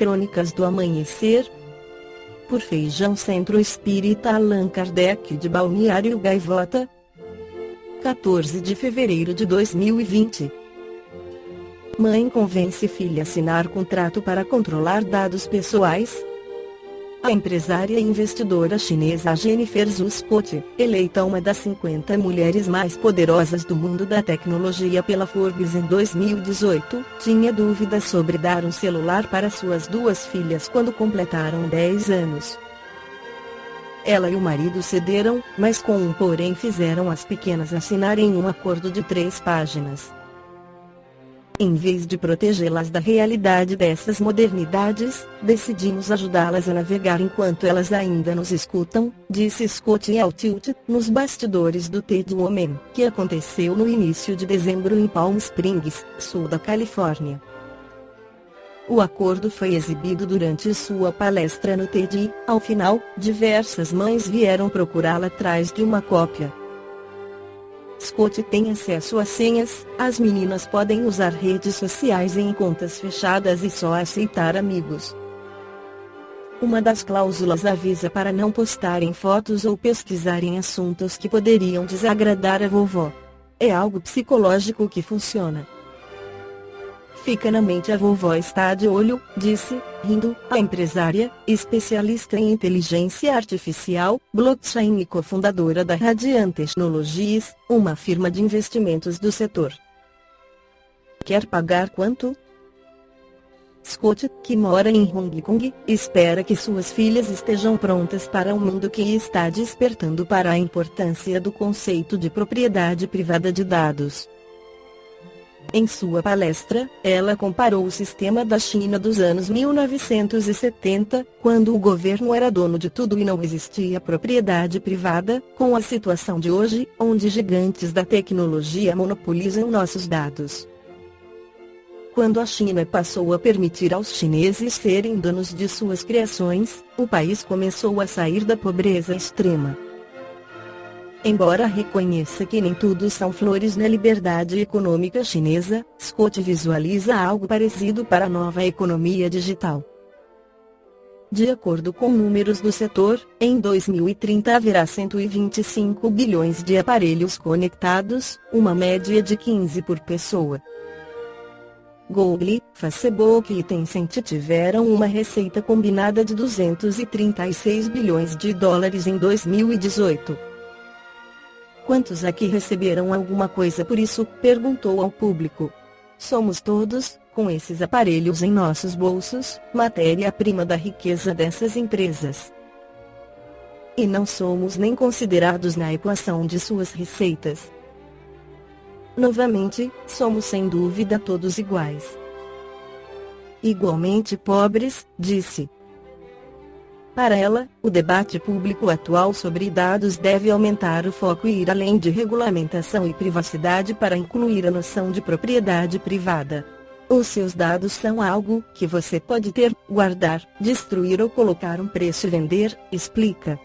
Crônicas do Amanhecer, por Feijão Centro Espírita Allan Kardec de Balneário Gaivota, 14 de fevereiro de 2020. Mãe convence filha a assinar contrato para controlar dados pessoais. A empresária e investidora chinesa Jennifer Zhu Scott, eleita uma das 50 mulheres mais poderosas do mundo da tecnologia pela Forbes em 2018, tinha dúvidas sobre dar um celular para suas duas filhas quando completaram 10 anos. Ela e o marido cederam, mas com um porém fizeram as pequenas assinarem um acordo de 3 páginas. Em vez de protegê-las da realidade dessas modernidades, decidimos ajudá-las a navegar enquanto elas ainda nos escutam, disse Scott ao Tilt, nos bastidores do TED Women, que aconteceu no início de dezembro em Palm Springs, sul da Califórnia. O acordo foi exibido durante sua palestra no TED e, ao final, diversas mães vieram procurá-la atrás de uma cópia. Scott tem acesso às senhas, as meninas podem usar redes sociais em contas fechadas e só aceitar amigos. Uma das cláusulas avisa para não postarem fotos ou pesquisarem assuntos que poderiam desagradar a vovó. É algo psicológico que funciona. Fica na mente, a vovó está de olho, disse, rindo, a empresária, especialista em inteligência artificial, blockchain e cofundadora da Radiant Technologies, uma firma de investimentos do setor. Quer pagar quanto? Scott, que mora em Hong Kong, espera que suas filhas estejam prontas para um mundo que está despertando para a importância do conceito de propriedade privada de dados. Em sua palestra, ela comparou o sistema da China dos anos 1970, quando o governo era dono de tudo e não existia propriedade privada, com a situação de hoje, onde gigantes da tecnologia monopolizam nossos dados. Quando a China passou a permitir aos chineses serem donos de suas criações, o país começou a sair da pobreza extrema. Embora reconheça que nem tudo são flores na liberdade econômica chinesa, Scott visualiza algo parecido para a nova economia digital. De acordo com números do setor, em 2030 haverá 125 bilhões de aparelhos conectados, uma média de 15 por pessoa. Google, Facebook e Tencent tiveram uma receita combinada de 236 bilhões de dólares em 2018. Quantos aqui receberam alguma coisa por isso? Perguntou ao público. Somos todos, com esses aparelhos em nossos bolsos, matéria-prima da riqueza dessas empresas. E não somos nem considerados na equação de suas receitas. Novamente, somos sem dúvida todos iguais. Igualmente pobres, disse. Para ela, o debate público atual sobre dados deve aumentar o foco e ir além de regulamentação e privacidade para incluir a noção de propriedade privada. Os seus dados são algo que você pode ter, guardar, destruir ou colocar um preço e vender, explica.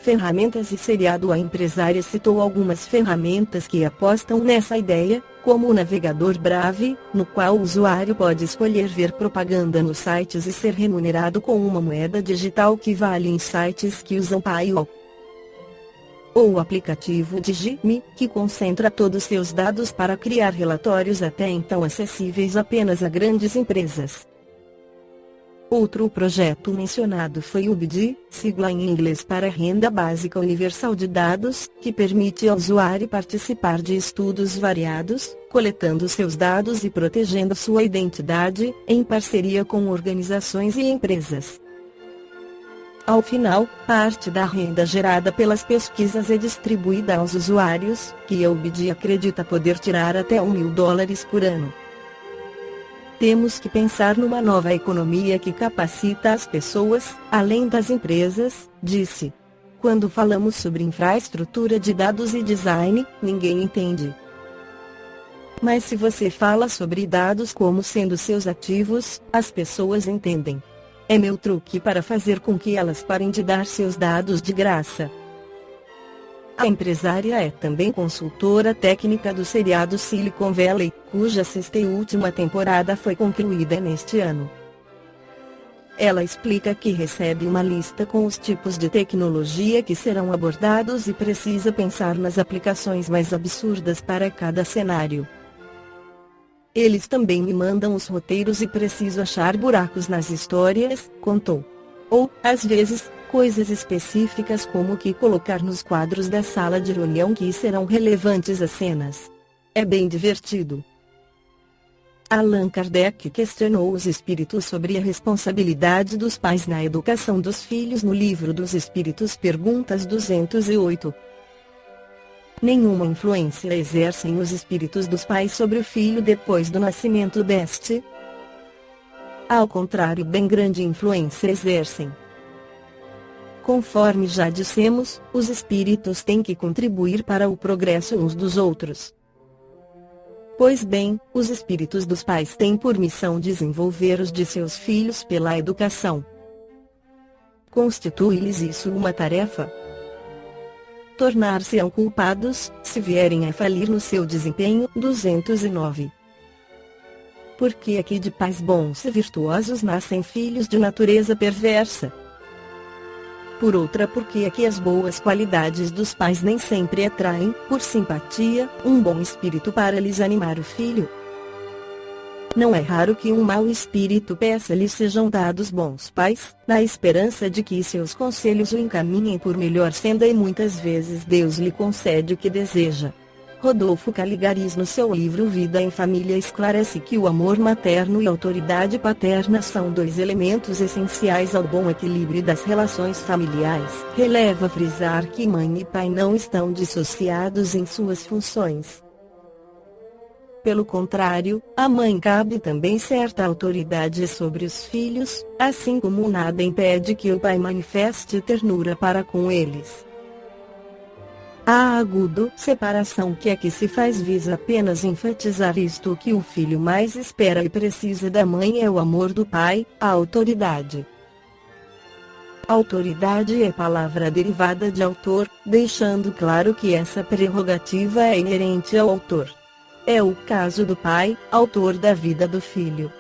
Ferramentas e seriado. A empresária citou algumas ferramentas que apostam nessa ideia, como o navegador Brave, no qual o usuário pode escolher ver propaganda nos sites e ser remunerado com uma moeda digital que vale em sites que usam PayPal. Ou o aplicativo Digime, que concentra todos seus dados para criar relatórios até então acessíveis apenas a grandes empresas. Outro projeto mencionado foi o BD, sigla em inglês para Renda Básica Universal de Dados, que permite ao usuário participar de estudos variados, coletando seus dados e protegendo sua identidade, em parceria com organizações e empresas. Ao final, parte da renda gerada pelas pesquisas é distribuída aos usuários, que a BD acredita poder tirar até $1.000 por ano. Temos que pensar numa nova economia que capacita as pessoas, além das empresas, disse. Quando falamos sobre infraestrutura de dados e design, ninguém entende. Mas se você fala sobre dados como sendo seus ativos, as pessoas entendem. É meu truque para fazer com que elas parem de dar seus dados de graça. A empresária é também consultora técnica do seriado Silicon Valley, cuja sexta e última temporada foi concluída neste ano. Ela explica que recebe uma lista com os tipos de tecnologia que serão abordados e precisa pensar nas aplicações mais absurdas para cada cenário. Eles também me mandam os roteiros e preciso achar buracos nas histórias, contou. Ou, às vezes, coisas específicas como o que colocar nos quadros da sala de reunião que serão relevantes às cenas. É bem divertido. Allan Kardec questionou os espíritos sobre a responsabilidade dos pais na educação dos filhos no Livro dos Espíritos, perguntas 208. Nenhuma influência exercem os espíritos dos pais sobre o filho depois do nascimento deste. Ao contrário, bem grande influência exercem. Conforme já dissemos, os espíritos têm que contribuir para o progresso uns dos outros. Pois bem, os espíritos dos pais têm por missão desenvolver os de seus filhos pela educação. Constitui-lhes isso uma tarefa. Tornar-se-ão culpados, se vierem a falir no seu desempenho. 209. Porque aqui de pais bons e virtuosos nascem filhos de natureza perversa. Por outra, porque aqui as boas qualidades dos pais nem sempre atraem, por simpatia, um bom espírito para lhes animar o filho. Não é raro que um mau espírito peça-lhes sejam dados bons pais, na esperança de que seus conselhos o encaminhem por melhor senda, e muitas vezes Deus lhe concede o que deseja. Rodolfo Caligaris, no seu livro Vida em Família, esclarece que o amor materno e a autoridade paterna são dois elementos essenciais ao bom equilíbrio das relações familiares. Releva frisar que mãe e pai não estão dissociados em suas funções. Pelo contrário, à mãe cabe também certa autoridade sobre os filhos, assim como nada impede que o pai manifeste ternura para com eles. A agudo separação que aqui se faz visa apenas enfatizar isto: que o filho mais espera e precisa da mãe é o amor do pai, a autoridade. Autoridade é palavra derivada de autor, deixando claro que essa prerrogativa é inerente ao autor. É o caso do pai, autor da vida do filho.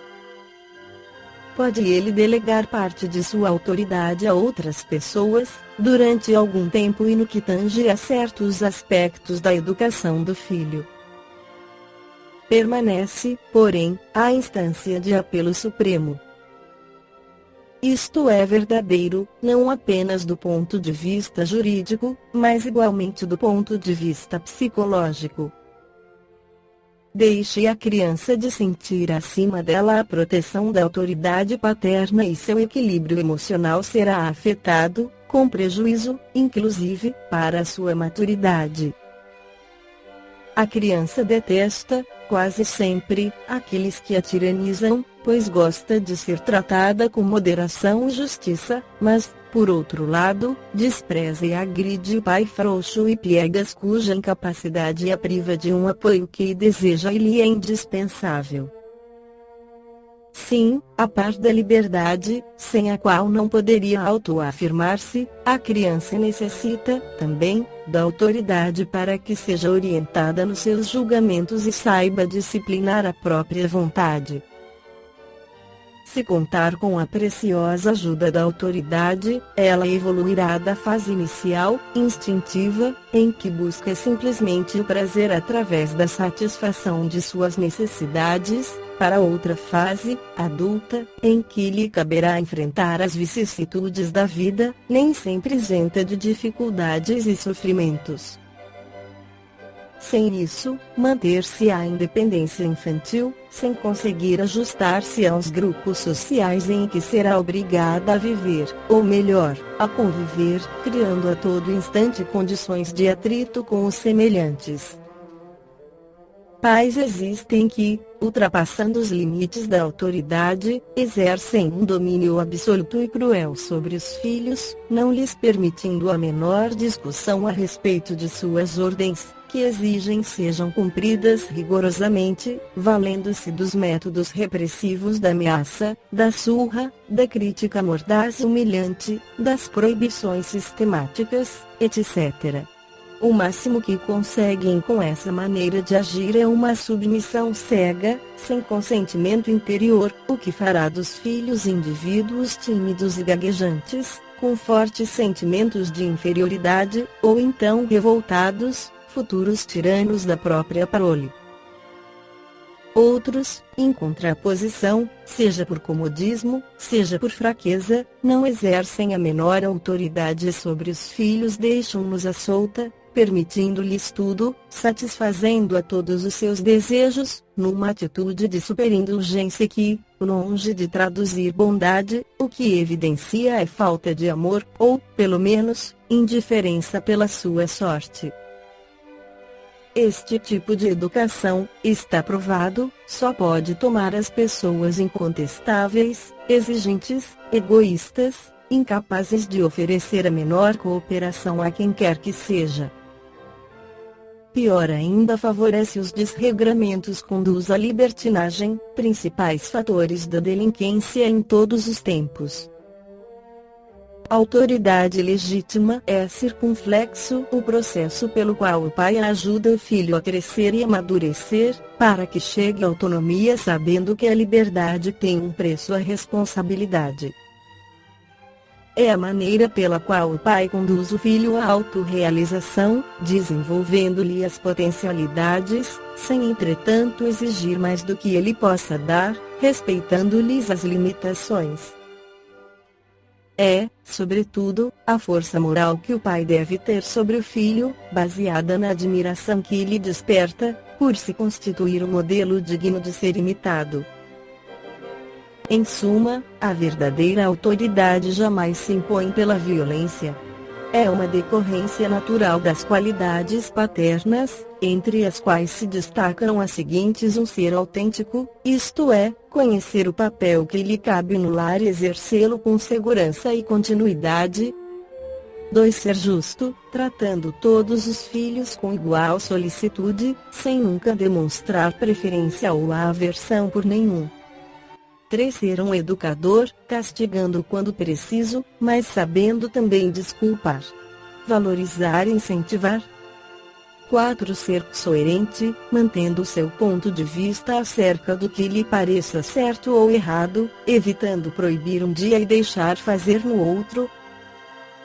Pode ele delegar parte de sua autoridade a outras pessoas, durante algum tempo e no que tange a certos aspectos da educação do filho. Permanece, porém, a instância de apelo supremo. Isto é verdadeiro, não apenas do ponto de vista jurídico, mas igualmente do ponto de vista psicológico. Deixe a criança de sentir acima dela a proteção da autoridade paterna e seu equilíbrio emocional será afetado, com prejuízo, inclusive, para a sua maturidade. A criança detesta, quase sempre, aqueles que a tiranizam, pois gosta de ser tratada com moderação e justiça, mas, por outro lado, despreza e agride o pai frouxo e piegas cuja incapacidade a priva de um apoio que deseja e lhe é indispensável. Sim, a par da liberdade, sem a qual não poderia autoafirmar-se, a criança necessita, também, da autoridade para que seja orientada nos seus julgamentos e saiba disciplinar a própria vontade. Se contar com a preciosa ajuda da autoridade, ela evoluirá da fase inicial, instintiva, em que busca simplesmente o prazer através da satisfação de suas necessidades, para outra fase, adulta, em que lhe caberá enfrentar as vicissitudes da vida, nem sempre isenta de dificuldades e sofrimentos. Sem isso, manter-se à independência infantil, sem conseguir ajustar-se aos grupos sociais em que será obrigada a viver, ou melhor, a conviver, criando a todo instante condições de atrito com os semelhantes. Pais existem que, ultrapassando os limites da autoridade, exercem um domínio absoluto e cruel sobre os filhos, não lhes permitindo a menor discussão a respeito de suas ordens, que exigem sejam cumpridas rigorosamente, valendo-se dos métodos repressivos da ameaça, da surra, da crítica mordaz e humilhante, das proibições sistemáticas, etc. O máximo que conseguem com essa maneira de agir é uma submissão cega, sem consentimento interior, o que fará dos filhos indivíduos tímidos e gaguejantes, com fortes sentimentos de inferioridade, ou então revoltados, futuros tiranos da própria prole. Outros, em contraposição, seja por comodismo, seja por fraqueza, não exercem a menor autoridade sobre os filhos, deixam-nos à solta, permitindo-lhes tudo, satisfazendo a todos os seus desejos, numa atitude de superindulgência que, longe de traduzir bondade, o que evidencia é falta de amor, ou, pelo menos, indiferença pela sua sorte. Este tipo de educação, está provado, só pode tomar as pessoas incontestáveis, exigentes, egoístas, incapazes de oferecer a menor cooperação a quem quer que seja. Pior ainda, favorece os desregramentos, conduz à libertinagem, principais fatores da delinquência em todos os tempos. Autoridade legítima é circunflexo o processo pelo qual o pai ajuda o filho a crescer e amadurecer, para que chegue à autonomia sabendo que a liberdade tem um preço, a responsabilidade. É a maneira pela qual o pai conduz o filho à autorrealização, desenvolvendo-lhe as potencialidades, sem entretanto exigir mais do que ele possa dar, respeitando-lhes as limitações. É, sobretudo, a força moral que o pai deve ter sobre o filho, baseada na admiração que lhe desperta, por se constituir um modelo digno de ser imitado. Em suma, a verdadeira autoridade jamais se impõe pela violência. É uma decorrência natural das qualidades paternas, entre as quais se destacam as seguintes: um ser autêntico, isto é, conhecer o papel que lhe cabe no lar e exercê-lo com segurança e continuidade. 2. Ser justo, tratando todos os filhos com igual solicitude, sem nunca demonstrar preferência ou aversão por nenhum. 3. Ser um educador, castigando quando preciso, mas sabendo também desculpar. Valorizar e incentivar. 4. Ser coerente, mantendo seu ponto de vista acerca do que lhe pareça certo ou errado, evitando proibir um dia e deixar fazer no outro.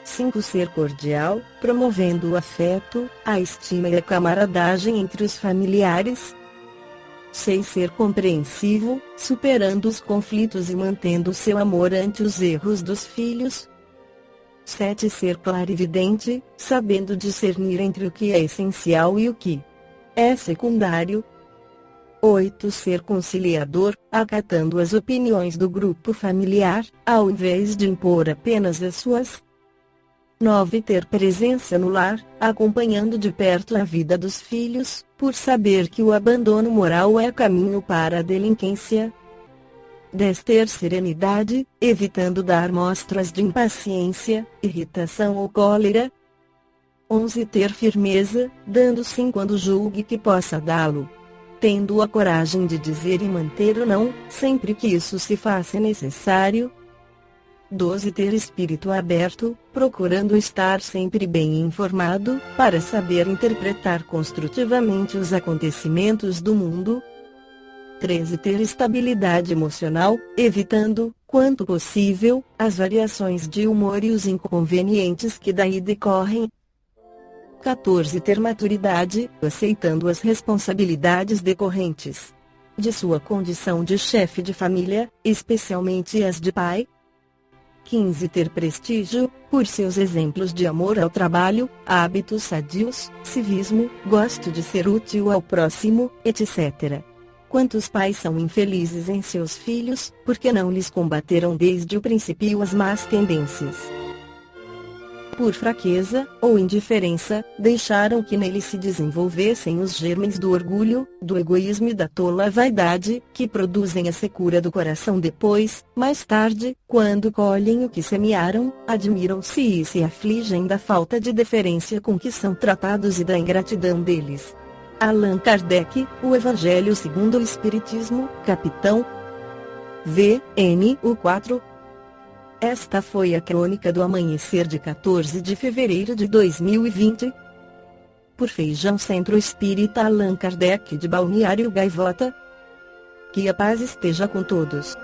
5. Ser cordial, promovendo o afeto, a estima e a camaradagem entre os familiares. 6. Ser compreensivo, superando os conflitos e mantendo seu amor ante os erros dos filhos. 7. Ser clarividente, sabendo discernir entre o que é essencial e o que é secundário. 8. Ser conciliador, acatando as opiniões do grupo familiar, ao invés de impor apenas as suas. 9. Ter presença no lar, acompanhando de perto a vida dos filhos, por saber que o abandono moral é caminho para a delinquência. 10. Ter serenidade, evitando dar mostras de impaciência, irritação ou cólera. 11. Ter firmeza, dando sim quando julgue que possa dá-lo. Tendo a coragem de dizer e manter o não, sempre que isso se faça necessário. 12. Ter espírito aberto, procurando estar sempre bem informado, para saber interpretar construtivamente os acontecimentos do mundo. 13. Ter estabilidade emocional, evitando, quanto possível, as variações de humor e os inconvenientes que daí decorrem. 14. Ter maturidade, aceitando as responsabilidades decorrentes de sua condição de chefe de família, especialmente as de pai. 15. Ter prestígio, por seus exemplos de amor ao trabalho, hábitos sadios, civismo, gosto de ser útil ao próximo, etc. Quantos pais são infelizes em seus filhos, porque não lhes combateram desde o princípio as más tendências? Por fraqueza, ou indiferença, deixaram que neles se desenvolvessem os germes do orgulho, do egoísmo e da tola vaidade, que produzem a secura do coração depois, mais tarde, quando colhem o que semearam, admiram-se e se afligem da falta de deferência com que são tratados e da ingratidão deles. Allan Kardec, O Evangelho segundo o Espiritismo, capitão V. N. U 4. Esta foi a crônica do amanhecer de 14 de fevereiro de 2020. por Feijão Centro Espírita Allan Kardec de Balneário Gaivota. Que a paz esteja com todos.